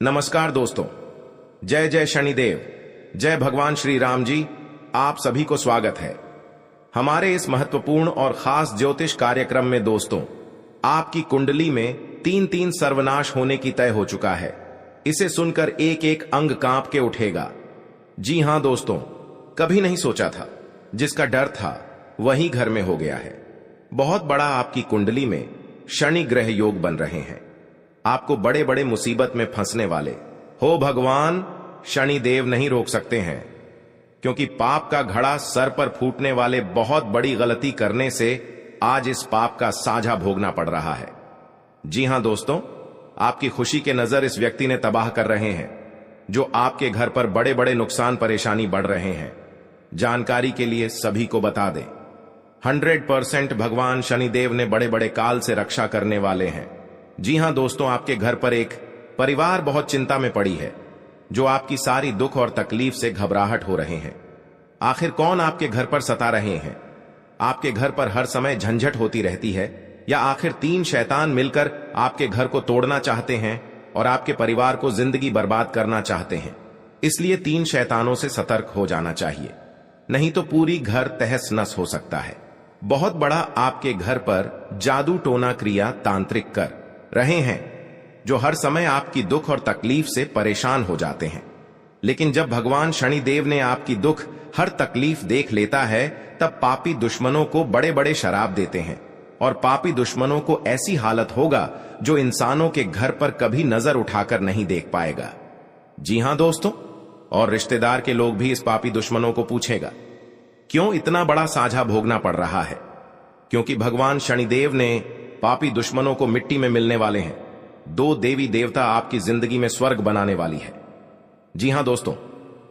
नमस्कार दोस्तों, जय जय शनिदेव, जय भगवान श्री राम जी। आप सभी को स्वागत है हमारे इस महत्वपूर्ण और खास ज्योतिष कार्यक्रम में। दोस्तों, आपकी कुंडली में तीन तीन सर्वनाश होने की तय हो चुका है। इसे सुनकर एक एक अंग कांप के उठेगा। जी हां दोस्तों, कभी नहीं सोचा था, जिसका डर था वही घर में हो गया है। बहुत बड़ा आपकी कुंडली में शनि ग्रह योग बन रहे हैं। आपको बड़े बड़े मुसीबत में फंसने वाले हो भगवान शनि देव नहीं रोक सकते हैं, क्योंकि पाप का घड़ा सर पर फूटने वाले बहुत बड़ी गलती करने से आज इस पाप का साझा भोगना पड़ रहा है। जी हां दोस्तों, आपकी खुशी के नजर इस व्यक्ति ने तबाह कर रहे हैं, जो आपके घर पर बड़े बड़े नुकसान परेशानी बढ़ रहे हैं। जानकारी के लिए सभी को बता दें, 100% भगवान शनिदेव ने बड़े बड़े काल से रक्षा करने वाले हैं। जी हां दोस्तों, आपके घर पर एक परिवार बहुत चिंता में पड़ी है, जो आपकी सारी दुख और तकलीफ से घबराहट हो रहे हैं। आखिर कौन आपके घर पर सता रहे हैं? आपके घर पर हर समय झंझट होती रहती है, या आखिर तीन शैतान मिलकर आपके घर को तोड़ना चाहते हैं और आपके परिवार को जिंदगी बर्बाद करना चाहते हैं? इसलिए तीन शैतानों से सतर्क हो जाना चाहिए, नहीं तो पूरी घर तहस नस हो सकता है। बहुत बड़ा आपके घर पर जादू टोना क्रिया तांत्रिक कर रहे हैं, जो हर समय आपकी दुख और तकलीफ से परेशान हो जाते हैं। लेकिन जब भगवान शनिदेव ने आपकी दुख हर तकलीफ देख लेता है, तब पापी दुश्मनों को बड़े बड़े शराब देते हैं, और पापी दुश्मनों को ऐसी हालत होगा जो इंसानों के घर पर कभी नजर उठाकर नहीं देख पाएगा। जी हां दोस्तों, और रिश्तेदार के लोग भी इस पापी दुश्मनों को पूछेगा, क्यों इतना बड़ा साझा भोगना पड़ रहा है? क्योंकि भगवान शनिदेव ने पापी दुश्मनों को मिट्टी में मिलने वाले हैं। दो देवी देवता आपकी जिंदगी में स्वर्ग बनाने वाली है। जी हां दोस्तों,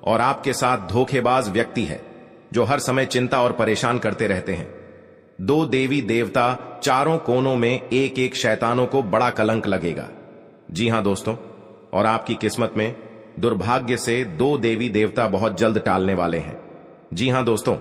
और आपके साथ धोखेबाज व्यक्ति है, जो हर समय चिंता और परेशान करते रहते हैं। दो देवी देवता चारों कोनों में एक एक शैतानों को बड़ा कलंक लगेगा। जी हां दोस्तों, और आपकी किस्मत में दुर्भाग्य से दो देवी देवता बहुत जल्द टालने वाले हैं। जी हां दोस्तों,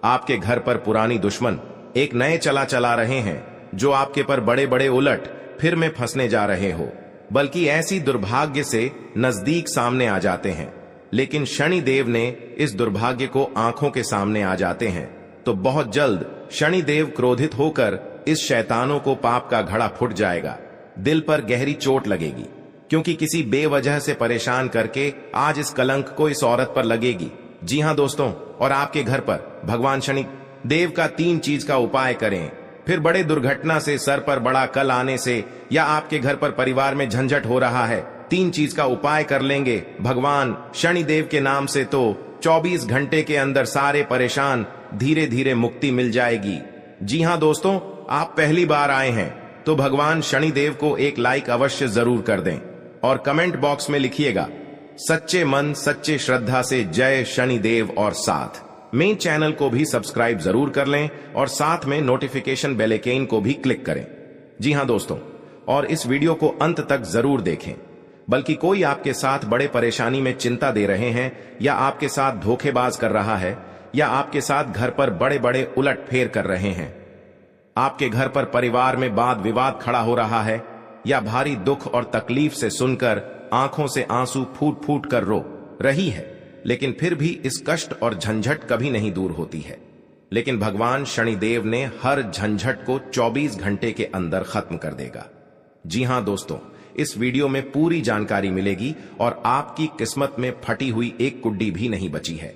आपके घर पर पुरानी दुश्मन एक नए चला रहे हैं, जो आपके पर बड़े बड़े उलट फिर में फंसने जा रहे हो, बल्कि ऐसी दुर्भाग्य से नजदीक सामने आ जाते हैं। लेकिन शनिदेव ने इस दुर्भाग्य को आंखों के सामने आ जाते हैं, तो बहुत जल्द शनिदेव क्रोधित होकर इस शैतानों को पाप का घड़ा फूट जाएगा। दिल पर गहरी चोट लगेगी, क्योंकि किसी बेवजह से परेशान करके आज इस कलंक को इस औरत पर लगेगी। जी हां दोस्तों, और आपके घर पर भगवान शनि देव का तीन चीज का उपाय करें, फिर बड़े दुर्घटना से, सर पर बड़ा कल आने से, या आपके घर पर परिवार में झंझट हो रहा है, तीन चीज का उपाय कर लेंगे भगवान शनिदेव के नाम से, तो 24 घंटे के अंदर सारे परेशान धीरे धीरे मुक्ति मिल जाएगी। जी हां दोस्तों, आप पहली बार आए हैं तो भगवान शनिदेव को एक लाइक अवश्य जरूर कर दें, और कमेंट बॉक्स में लिखिएगा, सच्चे मन सच्चे श्रद्धा से जय शनिदेव, और साथ मेन चैनल को भी सब्सक्राइब जरूर कर लें, और साथ में नोटिफिकेशन बेल आइकन को भी क्लिक करें। जी हां दोस्तों, और इस वीडियो को अंत तक जरूर देखें। बल्कि कोई आपके साथ बड़े परेशानी में चिंता दे रहे हैं, या आपके साथ धोखेबाज कर रहा है, या आपके साथ घर पर बड़े बड़े उलट फेर कर रहे हैं, आपके घर पर परिवार में वाद विवाद खड़ा हो रहा है, या भारी दुख और तकलीफ से सुनकर आंखों से आंसू फूट फूट कर रो रही है, लेकिन फिर भी इस कष्ट और झंझट कभी नहीं दूर होती है। लेकिन भगवान शनिदेव ने हर झंझट को 24 घंटे के अंदर खत्म कर देगा। जी हां दोस्तों, इस वीडियो में पूरी जानकारी मिलेगी, और आपकी किस्मत में फटी हुई एक कुड्डी भी नहीं बची है।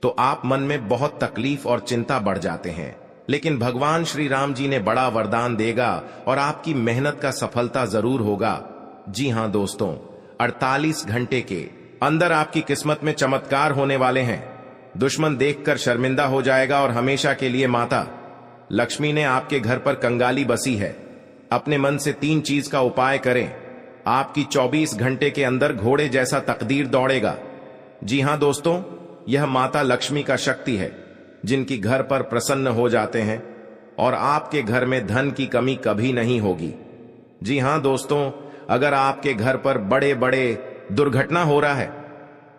तो आप मन में बहुत तकलीफ और चिंता बढ़ जाते हैं, लेकिन भगवान श्री राम जी ने बड़ा वरदान देगा, और आपकी मेहनत का सफलता जरूर होगा। जी हां दोस्तों, 48 घंटे के अंदर आपकी किस्मत में चमत्कार होने वाले हैं। दुश्मन देखकर शर्मिंदा हो जाएगा, और हमेशा के लिए माता लक्ष्मी ने आपके घर पर कंगाली बसी है। अपने मन से तीन चीज का उपाय करें, आपकी 24 घंटे के अंदर घोड़े जैसा तकदीर दौड़ेगा। जी हां दोस्तों, यह माता लक्ष्मी का शक्ति है, जिनकी घर पर प्रसन्न हो जाते हैं, और आपके घर में धन की कमी कभी नहीं होगी। जी हां दोस्तों, अगर आपके घर पर बड़े बड़े दुर्घटना हो रहा है,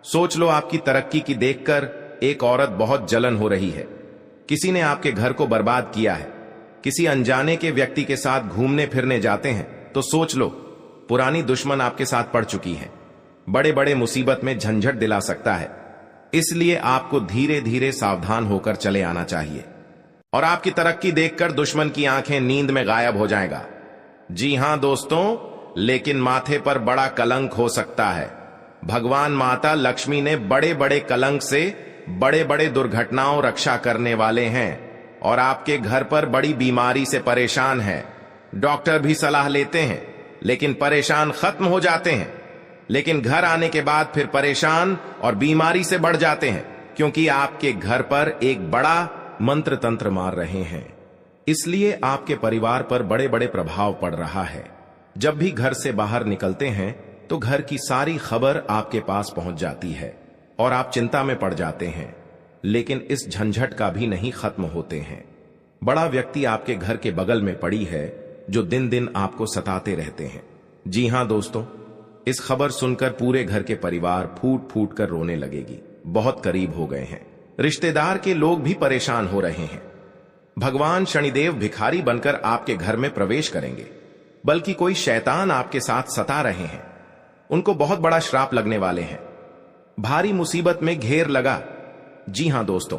सोच लो आपकी तरक्की की देखकर एक औरत बहुत जलन हो रही है, किसी ने आपके घर को बर्बाद किया है, किसी अनजाने के व्यक्ति के साथ घूमने फिरने जाते हैं, तो सोच लो पुरानी दुश्मन आपके साथ पड़ चुकी है। बड़े बड़े मुसीबत में झंझट दिला सकता है। इसलिए आपको धीरे धीरे सावधान होकर चले आना चाहिए और आपकी तरक्की देखकर दुश्मन की आंखें नींद में गायब हो जाएगा। जी हां दोस्तों, लेकिन माथे पर बड़ा कलंक हो सकता है। भगवान माता लक्ष्मी ने बड़े बड़े कलंक से बड़े बड़े दुर्घटनाओं रक्षा करने वाले हैं और आपके घर पर बड़ी बीमारी से परेशान है। डॉक्टर भी सलाह लेते हैं लेकिन परेशान खत्म हो जाते हैं, लेकिन घर आने के बाद फिर परेशान और बीमारी से बढ़ जाते हैं, क्योंकि आपके घर पर एक बड़ा मंत्र तंत्र मार रहे हैं। इसलिए आपके परिवार पर बड़े बड़े प्रभाव पड़ रहा है। जब भी घर से बाहर निकलते हैं तो घर की सारी खबर आपके पास पहुंच जाती है और आप चिंता में पड़ जाते हैं, लेकिन इस झंझट का भी नहीं खत्म होते हैं। बड़ा व्यक्ति आपके घर के बगल में पड़ी है जो दिन दिन आपको सताते रहते हैं। जी हां दोस्तों, इस खबर सुनकर पूरे घर के परिवार फूट फूट कर रोने लगेगी। बहुत करीब हो गए हैं, रिश्तेदार के लोग भी परेशान हो रहे हैं। भगवान शनिदेव भिखारी बनकर आपके घर में प्रवेश करेंगे, बल्कि कोई शैतान आपके साथ सता रहे हैं। उनको बहुत बड़ा श्राप लगने वाले हैं। भारी मुसीबत में घेर लगा। जी हां दोस्तों,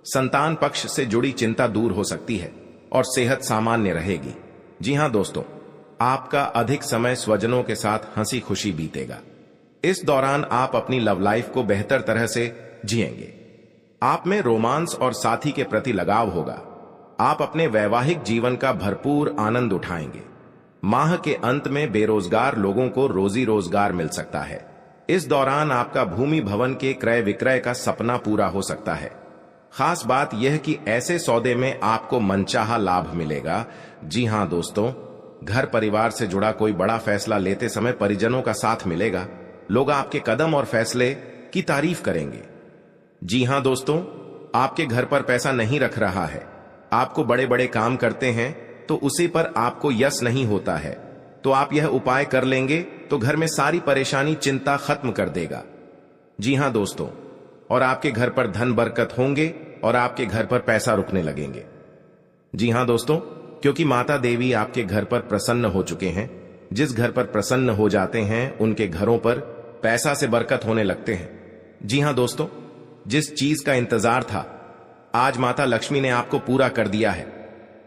संतान पक्ष से जुड़ी चिंता दूर हो सकती है और सेहत सामान्य रहेगी। जी हां दोस्तों, आपका अधिक समय स्वजनों के साथ हंसी खुशी बीतेगा। इस दौरान आप अपनी लव लाइफ को बेहतर तरह से जिएंगे। आप में रोमांस और साथी के प्रति लगाव होगा। आप अपने वैवाहिक जीवन का भरपूर आनंद उठाएंगे। माह के अंत में बेरोजगार लोगों को रोजी रोजगार मिल सकता है। इस दौरान आपका भूमि भवन के क्रय विक्रय का सपना पूरा हो सकता है। खास बात यह कि ऐसे सौदे में आपको मनचाहा लाभ मिलेगा। जी हां दोस्तों, घर परिवार से जुड़ा कोई बड़ा फैसला लेते समय परिजनों का साथ मिलेगा। लोग आपके कदम और फैसले की तारीफ करेंगे। जी हां दोस्तों, आपके घर पर पैसा नहीं रख रहा है, आपको बड़े बड़े काम करते हैं तो उसी पर आपको यश नहीं होता है, तो आप यह उपाय कर लेंगे तो घर में सारी परेशानी चिंता खत्म कर देगा। जी हां दोस्तों, और आपके घर पर धन बरकत होंगे और आपके घर पर पैसा रुकने लगेंगे। जी हां दोस्तों, क्योंकि माता देवी आपके घर पर प्रसन्न हो चुके हैं। जिस घर पर प्रसन्न हो जाते हैं उनके घरों पर पैसा से बरकत होने लगते हैं। जी हां दोस्तों, जिस चीज का इंतजार था आज माता लक्ष्मी ने आपको पूरा कर दिया है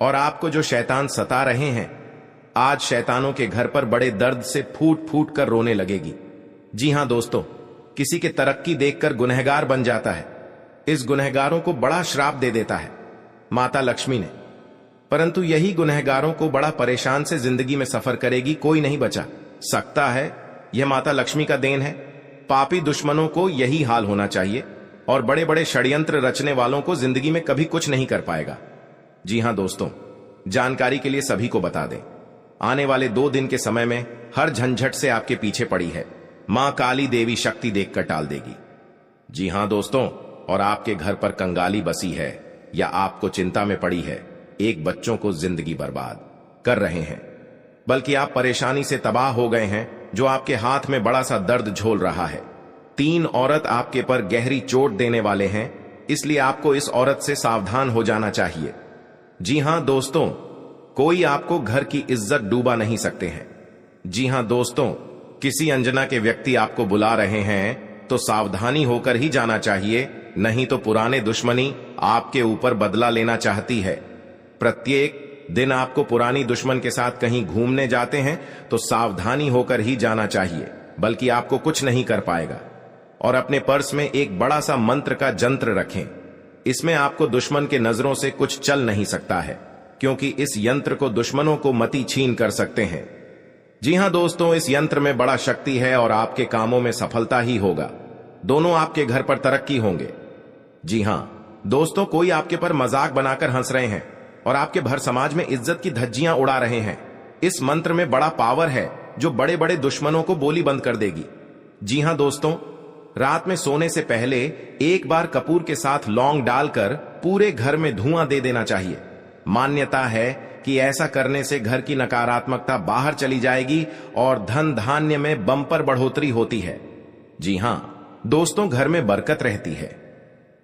और आपको जो शैतान सता रहे हैं, आज शैतानों के घर पर बड़े दर्द से फूट फूट कर रोने लगेगी। जी हां दोस्तों, किसी के तरक्की देखकर गुनहगार बन जाता है। इस गुनहगारों को बड़ा श्राप दे देता है माता लक्ष्मी ने, परंतु यही गुनहगारों को बड़ा परेशान से जिंदगी में सफर करेगी। कोई नहीं बचा सकता है। यह माता लक्ष्मी का देन है। पापी दुश्मनों को यही हाल होना चाहिए और बड़े बड़े षड्यंत्र रचने वालों को जिंदगी में कभी कुछ नहीं कर पाएगा। जी हां दोस्तों, जानकारी के लिए सभी को बता दें, आने वाले 2 दिन के समय में हर झंझट से आपके पीछे पड़ी है मां काली देवी शक्ति देखकर टाल देगी। जी हां दोस्तों, और आपके घर पर कंगाली बसी है या आपको चिंता में पड़ी है, एक बच्चों को जिंदगी बर्बाद कर रहे हैं, बल्कि आप परेशानी से तबाह हो गए हैं जो आपके हाथ में बड़ा सा दर्द झोल रहा है। 3 औरत आपके पर गहरी चोट देने वाले हैं, इसलिए आपको इस औरत से सावधान हो जाना चाहिए। जी हां दोस्तों, कोई आपको घर की इज्जत डूबा नहीं सकते हैं। जी हां दोस्तों, किसी अनजाना के व्यक्ति आपको बुला रहे हैं तो सावधानी होकर ही जाना चाहिए, नहीं तो पुराने दुश्मनी आपके ऊपर बदला लेना चाहती है। प्रत्येक दिन आपको पुरानी दुश्मन के साथ कहीं घूमने जाते हैं तो सावधानी होकर ही जाना चाहिए, बल्कि आपको कुछ नहीं कर पाएगा। और अपने पर्स में एक बड़ा सा मंत्र का जंत्र रखें। इसमें आपको दुश्मन के नजरों से कुछ चल नहीं सकता है, क्योंकि इस यंत्र को दुश्मनों को मति छीन कर सकते हैं। जी हां दोस्तों, इस यंत्र में बड़ा शक्ति है और आपके कामों में सफलता ही होगा। दोनों आपके घर पर तरक्की होंगे। जी हां दोस्तों, कोई आपके पर मजाक बनाकर हंस रहे हैं और आपके भर समाज में इज्जत की धज्जियां उड़ा रहे हैं। इस मंत्र में बड़ा पावर है जो बड़े बड़े दुश्मनों को बोली बंद कर देगी। जी हां दोस्तों, रात में सोने से पहले एक बार कपूर के साथ लौंग डालकर पूरे घर में धुआं दे देना चाहिए। मान्यता है कि ऐसा करने से घर की नकारात्मकता बाहर चली जाएगी और धन धान्य में बम्पर बढ़ोतरी होती है। जी हां दोस्तों, घर में बरकत रहती है।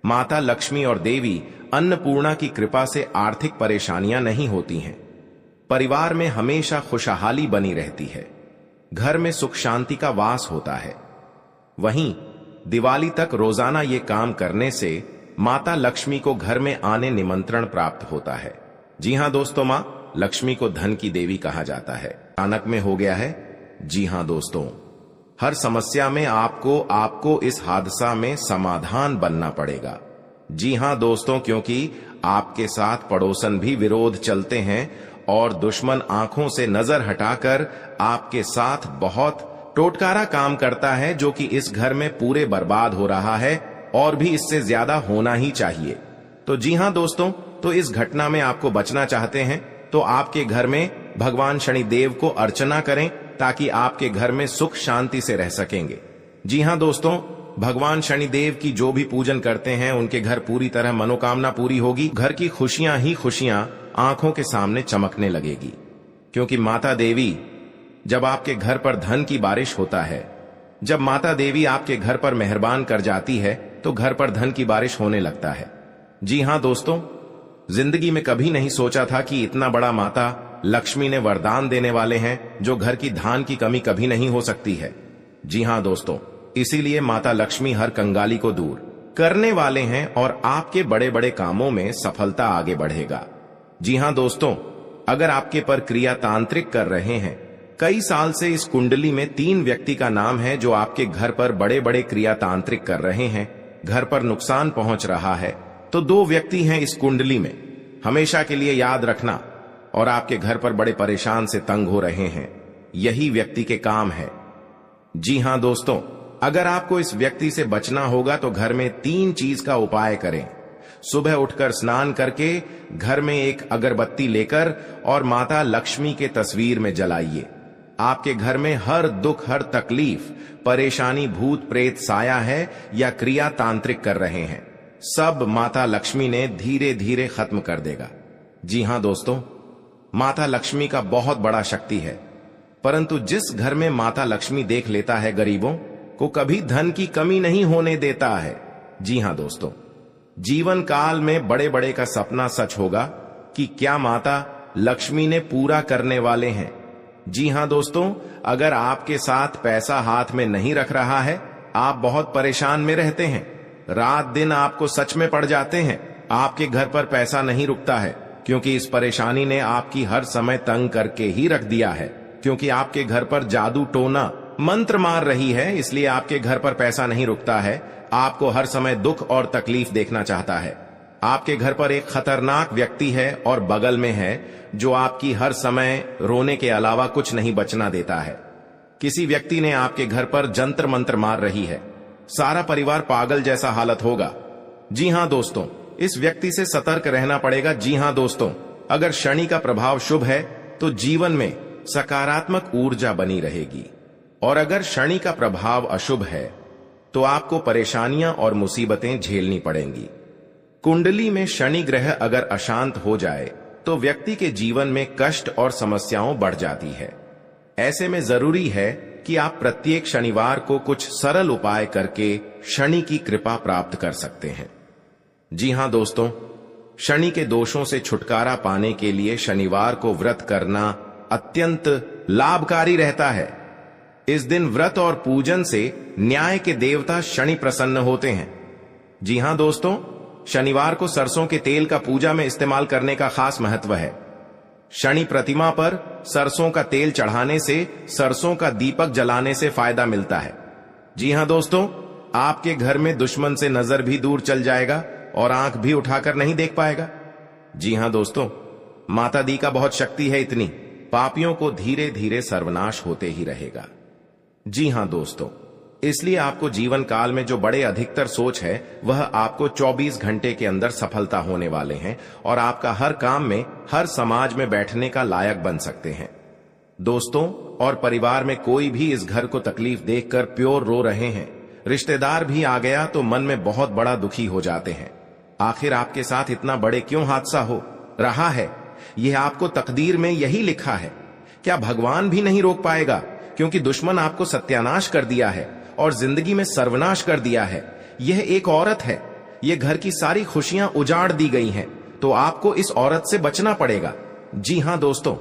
माता लक्ष्मी और देवी अन्नपूर्णा की कृपा से आर्थिक परेशानियां नहीं होती हैं। परिवार में हमेशा खुशहाली बनी रहती है। घर में सुख शांति का वास होता है। वहीं दिवाली तक रोजाना ये काम करने से माता लक्ष्मी को घर में आने निमंत्रण प्राप्त होता है। जी हां दोस्तों, मां लक्ष्मी को धन की देवी कहा जाता है। अचानक में हो गया है। जी हां दोस्तों, हर समस्या में आपको इस हादसा में समाधान बनना पड़ेगा। जी हां दोस्तों, क्योंकि आपके साथ पड़ोसन भी विरोध चलते हैं और दुश्मन आंखों से नजर हटाकर आपके साथ बहुत टोटकारा काम करता है, जो कि इस घर में पूरे बर्बाद हो रहा है और भी इससे ज्यादा होना ही चाहिए। तो जी हां दोस्तों, तो इस घटना में आपको बचना चाहते हैं तो आपके घर में भगवान शनिदेव को अर्चना करें, ताकि आपके घर में सुख शांति से रह सकेंगे। जी हां दोस्तों, भगवान शनिदेव की जो भी पूजन करते हैं उनके घर पूरी तरह मनोकामना पूरी होगी। घर की खुशियां ही खुशियां आंखों के सामने चमकने लगेगी, क्योंकि माता देवी जब आपके घर पर धन की बारिश होता है, जब माता देवी आपके घर पर मेहरबान कर जाती है तो घर पर धन की बारिश होने लगता है। जी हां दोस्तों, जिंदगी में कभी नहीं सोचा था कि इतना बड़ा माता लक्ष्मी ने वरदान देने वाले हैं, जो घर की धान की कमी कभी नहीं हो सकती है। जी हां दोस्तों, इसीलिए माता लक्ष्मी हर कंगाली को दूर करने वाले हैं और आपके बड़े बड़े कामों में सफलता आगे बढ़ेगा। जी हां दोस्तों, अगर आपके पर क्रिया तांत्रिक कर रहे हैं, कई साल से इस कुंडली में 3 व्यक्ति का नाम है जो आपके घर पर बड़े बड़े क्रिया तांत्रिक कर रहे हैं, घर पर नुकसान पहुंच रहा है, तो 2 व्यक्ति हैं इस कुंडली में, हमेशा के लिए याद रखना। और आपके घर पर बड़े परेशान से तंग हो रहे हैं, यही व्यक्ति के काम है। जी हां दोस्तों, अगर आपको इस व्यक्ति से बचना होगा तो घर में 3 चीज का उपाय करें। सुबह उठकर स्नान करके घर में एक अगरबत्ती लेकर और माता लक्ष्मी के तस्वीर में जलाइए। आपके घर में हर दुख, हर तकलीफ, परेशानी, भूत प्रेत साया है या क्रिया तांत्रिक कर रहे हैं, सब माता लक्ष्मी ने धीरे धीरे खत्म कर देगा। जी हां दोस्तों, माता लक्ष्मी का बहुत बड़ा शक्ति है, परंतु जिस घर में माता लक्ष्मी देख लेता है गरीबों को कभी धन की कमी नहीं होने देता है। जी हां दोस्तों, जीवन काल में बड़े बड़े का सपना सच होगा कि क्या माता लक्ष्मी ने पूरा करने वाले हैं। जी हां दोस्तों, अगर आपके साथ पैसा हाथ में नहीं रख रहा है, आप बहुत परेशान में रहते हैं, रात दिन आपको सच में पड़ जाते हैं, आपके घर पर पैसा नहीं रुकता है, क्योंकि इस परेशानी ने आपकी हर समय तंग करके ही रख दिया है, क्योंकि आपके घर पर जादू टोना मंत्र मार रही है, इसलिए आपके घर पर पैसा नहीं रुकता है, आपको हर समय दुख और तकलीफ देखना चाहता है। आपके घर पर एक खतरनाक व्यक्ति है और बगल में है जो आपकी हर समय रोने के अलावा कुछ नहीं बचना देता है। किसी व्यक्ति ने आपके घर पर जंतर मंत्र मार रही है, सारा परिवार पागल जैसा हालत होगा। जी हां दोस्तों, इस व्यक्ति से सतर्क रहना पड़ेगा। जी हां दोस्तों, अगर शनि का प्रभाव शुभ है तो जीवन में सकारात्मक ऊर्जा बनी रहेगी, और अगर शनि का प्रभाव अशुभ है तो आपको परेशानियां और मुसीबतें झेलनी पड़ेंगी। कुंडली में शनि ग्रह अगर अशांत हो जाए तो व्यक्ति के जीवन में कष्ट और समस्याओं बढ़ जाती है। ऐसे में जरूरी है कि आप प्रत्येक शनिवार को कुछ सरल उपाय करके शनि की कृपा प्राप्त कर सकते हैं। जी हां दोस्तों, शनि के दोषों से छुटकारा पाने के लिए शनिवार को व्रत करना अत्यंत लाभकारी रहता है। इस दिन व्रत और पूजन से न्याय के देवता शनि प्रसन्न होते हैं। जी हां दोस्तों, शनिवार को सरसों के तेल का पूजा में इस्तेमाल करने का खास महत्व है। शनि प्रतिमा पर सरसों का तेल चढ़ाने से, सरसों का दीपक जलाने से फायदा मिलता है। जी हां दोस्तों, आपके घर में दुश्मन से नजर भी दूर चल जाएगा और आंख भी उठाकर नहीं देख पाएगा। जी हां दोस्तों, माता दी का बहुत शक्ति है, इतनी पापियों को धीरे धीरे सर्वनाश होते ही रहेगा। जी हां दोस्तों, इसलिए आपको जीवन काल में जो बड़े अधिकतर सोच है वह आपको 24 घंटे के अंदर सफलता होने वाले हैं और आपका हर काम में, हर समाज में बैठने का लायक बन सकते हैं। दोस्तों और परिवार में कोई भी इस घर को तकलीफ देखकर प्योर रो रहे हैं, रिश्तेदार भी आ गया तो मन में बहुत बड़ा दुखी हो जाते हैं। आखिर आपके साथ इतना बड़े क्यों हादसा हो रहा है? यह आपको तकदीर में यही लिखा है। क्या भगवान भी नहीं रोक पाएगा? क्योंकि दुश्मन आपको सत्यानाश कर दिया है और जिंदगी में सर्वनाश कर दिया है। यह एक औरत है, यह घर की सारी खुशियां उजाड़ दी गई हैं, तो आपको इस औरत से बचना पड़ेगा। जी हां दोस्तों,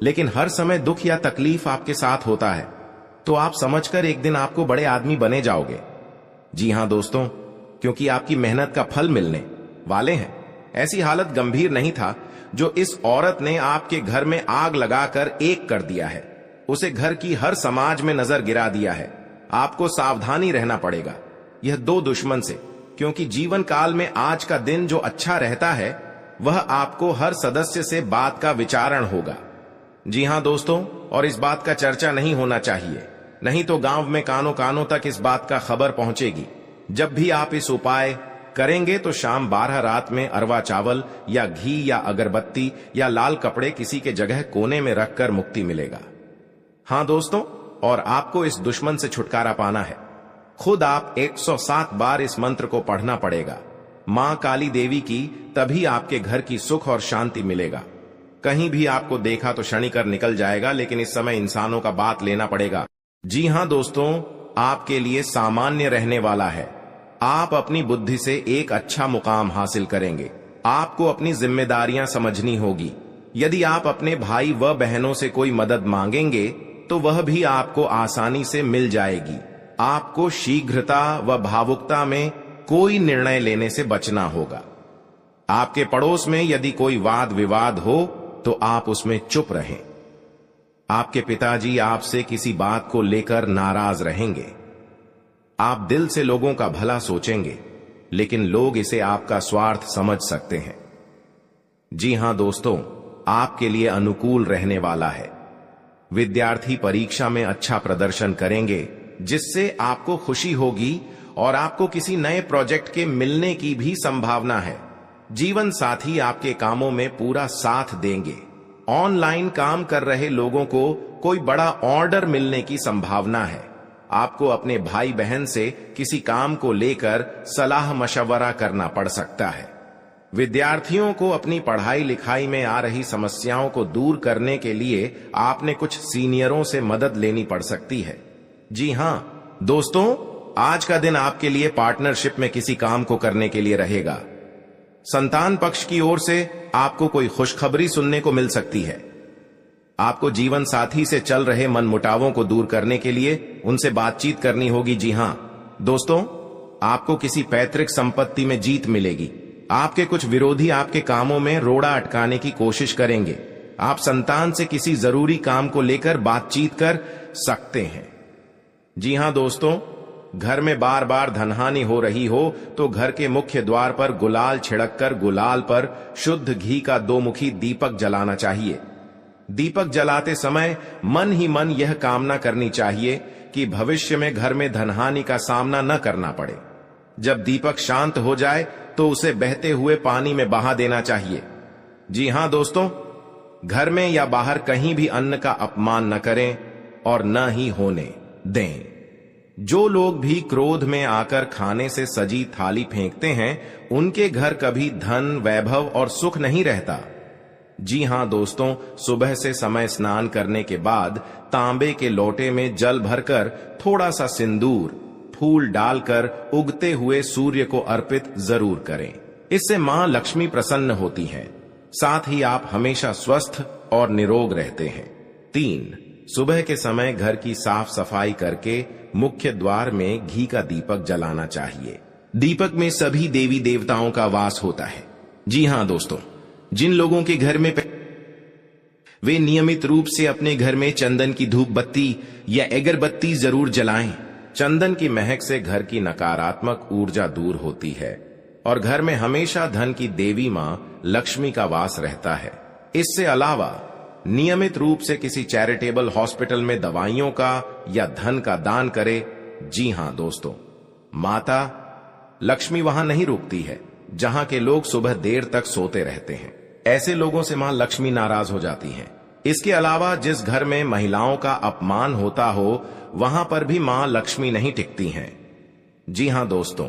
लेकिन हर समय दुख या तकलीफ आपके साथ होता है। तो आप समझकर एक दिन आपको बड़े आदमी बने जाओगे। जी हां दोस्तों, क्योंकि आपकी मेहनत का फल मिलने वाले हैं। ऐसी हालत गंभीर नहीं था जो इस औरत ने आपके घर में आग लगाकर एक कर दिया है। उसे घर की हर समाज में नजर गिरा दिया है। आपको सावधानी रहना पड़ेगा यह दो दुश्मन से, क्योंकि जीवन काल में आज का दिन जो अच्छा रहता है वह आपको हर सदस्य से बात का विचारण होगा। जी हां दोस्तों, और इस बात का चर्चा नहीं होना चाहिए, नहीं तो गांव में कानों कानों तक इस बात का खबर पहुंचेगी। जब भी आप इस उपाय करेंगे तो शाम 12 रात में अरवा चावल या घी या अगरबत्ती या लाल कपड़े किसी के जगह कोने में रखकर मुक्ति मिलेगा। हां दोस्तों, और आपको इस दुश्मन से छुटकारा पाना है। खुद आप 107 बार इस मंत्र को पढ़ना पड़ेगा। मां काली देवी की, तभी आपके घर की सुख और शांति मिलेगा। कहीं भी आपको देखा तो क्षणिकर निकल जाएगा, लेकिन इस समय इंसानों का बात लेना पड़ेगा। जी हां दोस्तों, आपके लिए सामान्य रहने वाला है। आप अपनी बुद्धि से एक अच्छा मुकाम हासिल करेंगे। आपको अपनी जिम्मेदारियां समझनी होगी। यदि आप अपने भाई व बहनों से कोई मदद मांगेंगे तो वह भी आपको आसानी से मिल जाएगी। आपको शीघ्रता व भावुकता में कोई निर्णय लेने से बचना होगा। आपके पड़ोस में यदि कोई वाद विवाद हो तो आप उसमें चुप रहें। आपके पिताजी आपसे किसी बात को लेकर नाराज रहेंगे। आप दिल से लोगों का भला सोचेंगे, लेकिन लोग इसे आपका स्वार्थ समझ सकते हैं। जी हां दोस्तों, आपके लिए अनुकूल रहने वाला है। विद्यार्थी परीक्षा में अच्छा प्रदर्शन करेंगे, जिससे आपको खुशी होगी और आपको किसी नए प्रोजेक्ट के मिलने की भी संभावना है। जीवन साथी आपके कामों में पूरा साथ देंगे। ऑनलाइन काम कर रहे लोगों को कोई बड़ा ऑर्डर मिलने की संभावना है। आपको अपने भाई बहन से किसी काम को लेकर सलाह मशवरा करना पड़ सकता है। विद्यार्थियों को अपनी पढ़ाई लिखाई में आ रही समस्याओं को दूर करने के लिए आपने कुछ सीनियरों से मदद लेनी पड़ सकती है। जी हां दोस्तों, आज का दिन आपके लिए पार्टनरशिप में किसी काम को करने के लिए रहेगा। संतान पक्ष की ओर से आपको कोई खुशखबरी सुनने को मिल सकती है। आपको जीवन साथी से चल रहे मनमुटावों को दूर करने के लिए उनसे बातचीत करनी होगी। जी हां दोस्तों, आपको किसी पैतृक संपत्ति में जीत मिलेगी। आपके कुछ विरोधी आपके कामों में रोड़ा अटकाने की कोशिश करेंगे। आप संतान से किसी जरूरी काम को लेकर बातचीत कर सकते हैं। जी हां दोस्तों, घर में बार बार धनहानि हो रही हो तो घर के मुख्य द्वार पर गुलाल छिड़ककर गुलाल पर शुद्ध घी का 2 मुखी दीपक जलाना चाहिए। दीपक जलाते समय मन ही मन यह कामना करनी चाहिए कि भविष्य में घर में धनहानि का सामना न करना पड़े। जब दीपक शांत हो जाए तो उसे बहते हुए पानी में बहा देना चाहिए। जी हां दोस्तों, घर में या बाहर कहीं भी अन्न का अपमान न करें और न ही होने दें। जो लोग भी क्रोध में आकर खाने से सजी थाली फेंकते हैं, उनके घर कभी धन, वैभव और सुख नहीं रहता। जी हां दोस्तों, सुबह से समय स्नान करने के बाद तांबे के लोटे में जल भरकर थोड़ा सा सिंदूर, फूल डालकर उगते हुए सूर्य को अर्पित जरूर करें। इससे मां लक्ष्मी प्रसन्न होती हैं। साथ ही आप हमेशा स्वस्थ और निरोग रहते हैं। 3, सुबह के समय घर की साफ सफाई करके मुख्य द्वार में घी का दीपक जलाना चाहिए। दीपक में सभी देवी देवताओं का वास होता है। जी हां दोस्तों, जिन लोगों के घर में वे नियमित रूप से अपने घर में चंदन की धूप बत्ती या अगरबत्ती जरूर जलाएं। चंदन की महक से घर की नकारात्मक ऊर्जा दूर होती है और घर में हमेशा धन की देवी मां लक्ष्मी का वास रहता है। इससे अलावा नियमित रूप से किसी चैरिटेबल हॉस्पिटल में दवाइयों का या धन का दान करे। जी हां दोस्तों, माता लक्ष्मी वहां नहीं रुकती है जहां के लोग सुबह देर तक सोते रहते हैं। ऐसे लोगों से मां लक्ष्मी नाराज हो जाती हैं। इसके अलावा जिस घर में महिलाओं का अपमान होता हो, वहां पर भी मां लक्ष्मी नहीं टिकती हैं। जी हां दोस्तों,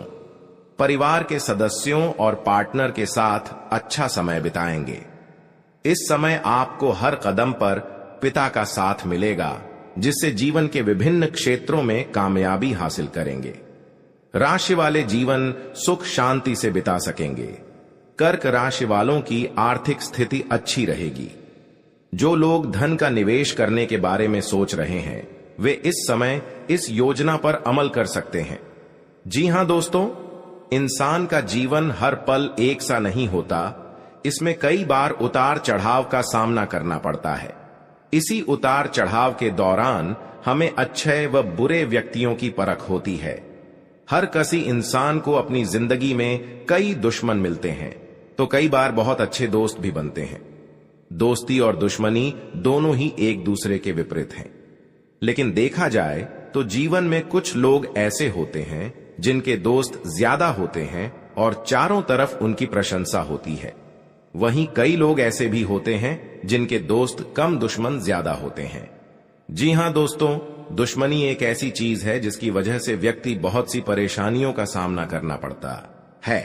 परिवार के सदस्यों और पार्टनर के साथ अच्छा समय बिताएंगे। इस समय आपको हर कदम पर पिता का साथ मिलेगा, जिससे जीवन के विभिन्न क्षेत्रों में कामयाबी हासिल करेंगे। राशि वाले जीवन सुख शांति से बिता सकेंगे। कर्क राशि वालों की आर्थिक स्थिति अच्छी रहेगी। जो लोग धन का निवेश करने के बारे में सोच रहे हैं, वे इस समय इस योजना पर अमल कर सकते हैं। जी हां दोस्तों, इंसान का जीवन हर पल एक सा नहीं होता। इसमें कई बार उतार चढ़ाव का सामना करना पड़ता है। इसी उतार चढ़ाव के दौरान हमें अच्छे व बुरे व्यक्तियों की परख होती है। हर किसी इंसान को अपनी जिंदगी में कई दुश्मन मिलते हैं, तो कई बार बहुत अच्छे दोस्त भी बनते हैं। दोस्ती और दुश्मनी दोनों ही एक दूसरे के विपरीत हैं। लेकिन देखा जाए तो जीवन में कुछ लोग ऐसे होते हैं जिनके दोस्त ज्यादा होते हैं और चारों तरफ उनकी प्रशंसा होती है। वहीं कई लोग ऐसे भी होते हैं जिनके दोस्त कम, दुश्मन ज्यादा होते हैं। जी हां दोस्तों, दुश्मनी एक ऐसी चीज है जिसकी वजह से व्यक्ति बहुत सी परेशानियों का सामना करना पड़ता है।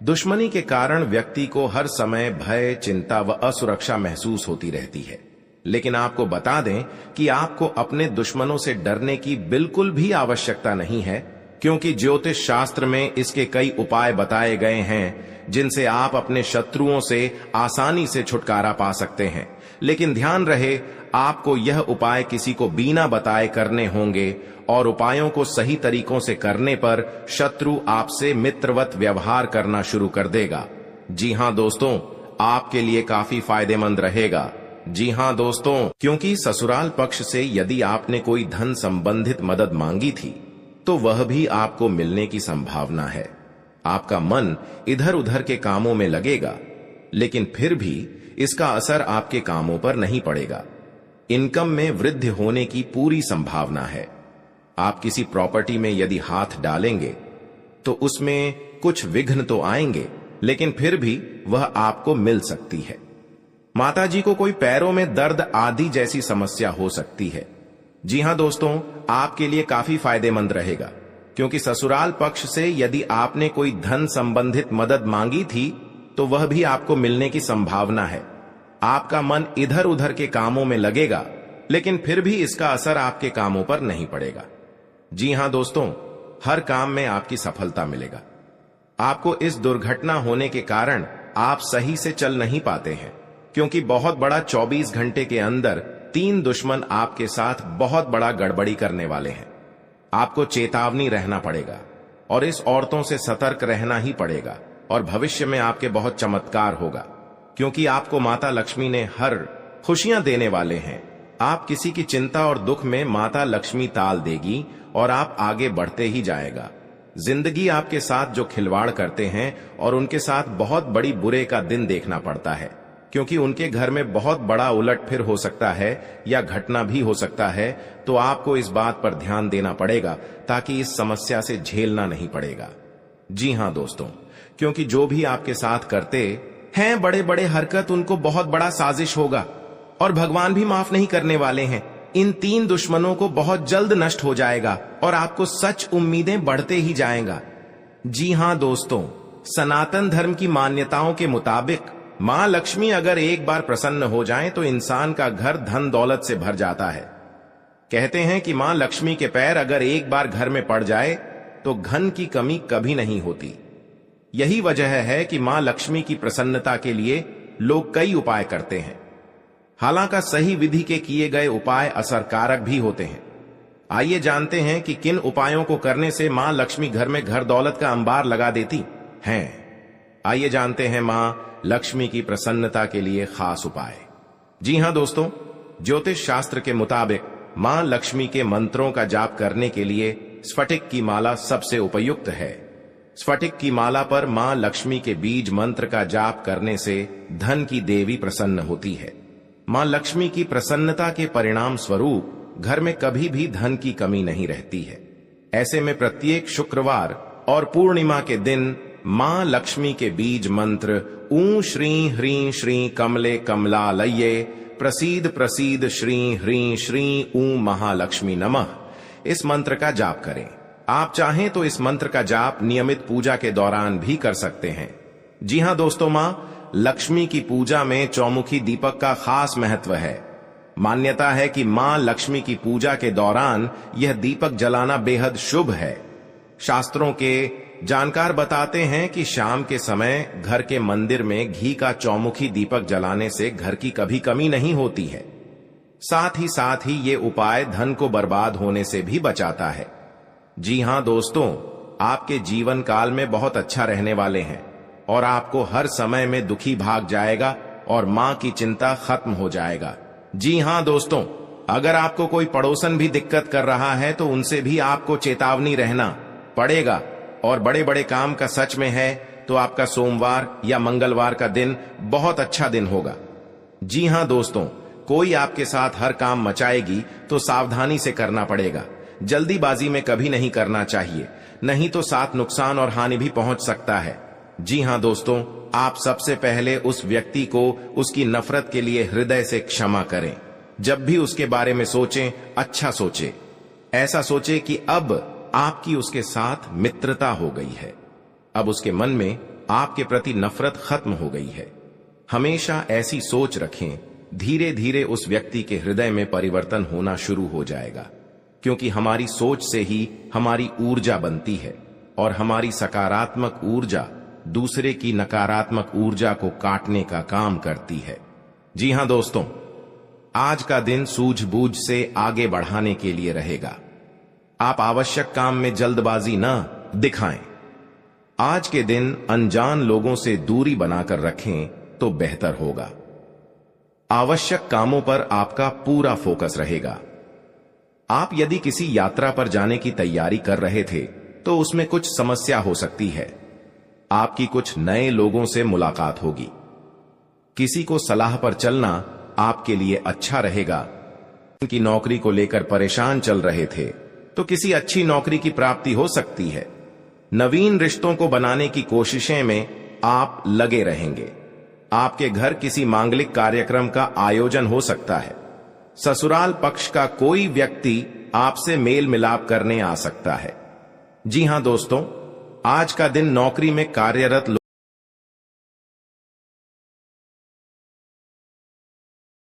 दुश्मनी के कारण व्यक्ति को हर समय भय, चिंता व असुरक्षा महसूस होती रहती है। लेकिन आपको बता दें कि आपको अपने दुश्मनों से डरने की बिल्कुल भी आवश्यकता नहीं है, क्योंकि ज्योतिष शास्त्र में इसके कई उपाय बताए गए हैं जिनसे आप अपने शत्रुओं से आसानी से छुटकारा पा सकते हैं। लेकिन ध्यान रहे, आपको यह उपाय किसी को बिना बताए करने होंगे और उपायों को सही तरीकों से करने पर शत्रु आपसे मित्रवत व्यवहार करना शुरू कर देगा। जी हां दोस्तों, आपके लिए काफी फायदेमंद रहेगा। जी हां दोस्तों, क्योंकि ससुराल पक्ष से यदि आपने कोई धन संबंधित मदद मांगी थी तो वह भी आपको मिलने की संभावना है। आपका मन इधर उधर के कामों में लगेगा, लेकिन फिर भी इसका असर आपके कामों पर नहीं पड़ेगा। इनकम में वृद्धि होने की पूरी संभावना है। आप किसी प्रॉपर्टी में यदि हाथ डालेंगे तो उसमें कुछ विघ्न तो आएंगे, लेकिन फिर भी वह आपको मिल सकती है। माताजी को कोई पैरों में दर्द आदि जैसी समस्या हो सकती है। जी हां दोस्तों, आपके लिए काफी फायदेमंद रहेगा, क्योंकि ससुराल पक्ष से यदि आपने कोई धन संबंधित मदद मांगी थी तो वह भी आपको मिलने की संभावना है। आपका मन इधर उधर के कामों में लगेगा, लेकिन फिर भी इसका असर आपके कामों पर नहीं पड़ेगा। जी हां दोस्तों, हर काम में आपकी सफलता मिलेगा। आपको इस दुर्घटना होने के कारण आप सही से चल नहीं पाते हैं, क्योंकि बहुत बड़ा 24 घंटे के अंदर 3 दुश्मन आपके साथ बहुत बड़ा गड़बड़ी करने वाले हैं। आपको चेतावनी रहना पड़ेगा और इस औरतों से सतर्क रहना ही पड़ेगा, और भविष्य में आपके बहुत चमत्कार होगा, क्योंकि आपको माता लक्ष्मी ने हर खुशियां देने वाले हैं। आप किसी की चिंता और दुख में माता लक्ष्मी ताल देगी और आप आगे बढ़ते ही जाएगा। जिंदगी आपके साथ जो खिलवाड़ करते हैं और उनके साथ बहुत बड़ी बुरे का दिन देखना पड़ता है, क्योंकि उनके घर में बहुत बड़ा उलटफेर हो सकता है या घटना भी हो सकता है। तो आपको इस बात पर ध्यान देना पड़ेगा ताकि इस समस्या से झेलना नहीं पड़ेगा। जी हां दोस्तों, क्योंकि जो भी आपके साथ करते हैं बड़े बड़े हरकत, उनको बहुत बड़ा साजिश होगा और भगवान भी माफ नहीं करने वाले हैं। इन 3 दुश्मनों को बहुत जल्द नष्ट हो जाएगा और आपको सच उम्मीदें बढ़ते ही जाएगा। जी हां दोस्तों, सनातन धर्म की मान्यताओं के मुताबिक मां लक्ष्मी अगर एक बार प्रसन्न हो जाएं तो इंसान का घर धन दौलत से भर जाता है। कहते हैं कि मां लक्ष्मी के पैर अगर एक बार घर में पड़ जाए तो धन की कमी कभी नहीं होती। यही वजह है कि मां लक्ष्मी की प्रसन्नता के लिए लोग कई उपाय करते हैं। हालांकि सही विधि के किए गए उपाय असरकारक भी होते हैं। आइए जानते हैं कि किन उपायों को करने से मां लक्ष्मी घर में घर दौलत का अंबार लगा देती हैं। आइए जानते हैं मां लक्ष्मी की प्रसन्नता के लिए खास उपाय। जी हां दोस्तों, ज्योतिष शास्त्र के मुताबिक मां लक्ष्मी के मंत्रों का जाप करने के लिए स्फटिक की माला सबसे उपयुक्त है। स्फटिक की माला पर मां लक्ष्मी के बीज मंत्र का जाप करने से धन की देवी प्रसन्न होती है। मां लक्ष्मी की प्रसन्नता के परिणाम स्वरूप घर में कभी भी धन की कमी नहीं रहती है। ऐसे में प्रत्येक शुक्रवार और पूर्णिमा के दिन मां लक्ष्मी के बीज मंत्र ऊ श्री ह्रीं श्री कमले कमलालये प्रसीद प्रसीद श्री ह्रीं श्री ऊ महालक्ष्मी नमः, इस मंत्र का जाप करें। आप चाहें तो इस मंत्र का जाप नियमित पूजा के दौरान भी कर सकते हैं। जी हां दोस्तों, मां लक्ष्मी की पूजा में चौमुखी दीपक का खास महत्व है। मान्यता है कि मां लक्ष्मी की पूजा के दौरान यह दीपक जलाना बेहद शुभ है। शास्त्रों के जानकार बताते हैं कि शाम के समय घर के मंदिर में घी का चौमुखी दीपक जलाने से घर की कभी कमी नहीं होती है। साथ ही ये उपाय धन को बर्बाद होने से भी बचाता है। जी हां दोस्तों, आपके जीवन काल में बहुत अच्छा रहने वाले हैं और आपको हर समय में दुखी भाग जाएगा और मां की चिंता खत्म हो जाएगा। जी हां दोस्तों, अगर आपको कोई पड़ोसन भी दिक्कत कर रहा है तो उनसे भी आपको चेतावनी रहना पड़ेगा। और बड़े बड़े काम का सच में है तो आपका सोमवार या मंगलवार का दिन बहुत अच्छा दिन होगा। जी हां दोस्तों, कोई आपके साथ हर काम मचाएगी तो सावधानी से करना पड़ेगा। जल्दीबाजी में कभी नहीं करना चाहिए, नहीं तो साथ नुकसान और हानि भी पहुंच सकता है। जी हां दोस्तों, आप सबसे पहले उस व्यक्ति को उसकी नफरत के लिए हृदय से क्षमा करें। जब भी उसके बारे में सोचें, अच्छा सोचें। ऐसा सोचें कि अब आपकी उसके साथ मित्रता हो गई है, अब उसके मन में आपके प्रति नफरत खत्म हो गई है। हमेशा ऐसी सोच रखें, धीरे धीरे उस व्यक्ति के हृदय में परिवर्तन होना शुरू हो जाएगा, क्योंकि हमारी सोच से ही हमारी ऊर्जा बनती है और हमारी सकारात्मक ऊर्जा दूसरे की नकारात्मक ऊर्जा को काटने का काम करती है। जी हां दोस्तों, आज का दिन सूझबूझ से आगे बढ़ाने के लिए रहेगा। आप आवश्यक काम में जल्दबाजी न दिखाएं। आज के दिन अनजान लोगों से दूरी बनाकर रखें तो बेहतर होगा। आवश्यक कामों पर आपका पूरा फोकस रहेगा। आप यदि किसी यात्रा पर जाने की तैयारी कर रहे थे तो उसमें कुछ समस्या हो सकती है। आपकी कुछ नए लोगों से मुलाकात होगी। किसी को सलाह पर चलना आपके लिए अच्छा रहेगा। की नौकरी को लेकर परेशान चल रहे थे तो किसी अच्छी नौकरी की प्राप्ति हो सकती है। नवीन रिश्तों को बनाने की कोशिशें में आप लगे रहेंगे। आपके घर किसी मांगलिक कार्यक्रम का आयोजन हो सकता है। ससुराल पक्ष का कोई व्यक्ति आपसे मेल मिलाप करने आ सकता है। जी हां दोस्तों, आज का दिन नौकरी में कार्यरत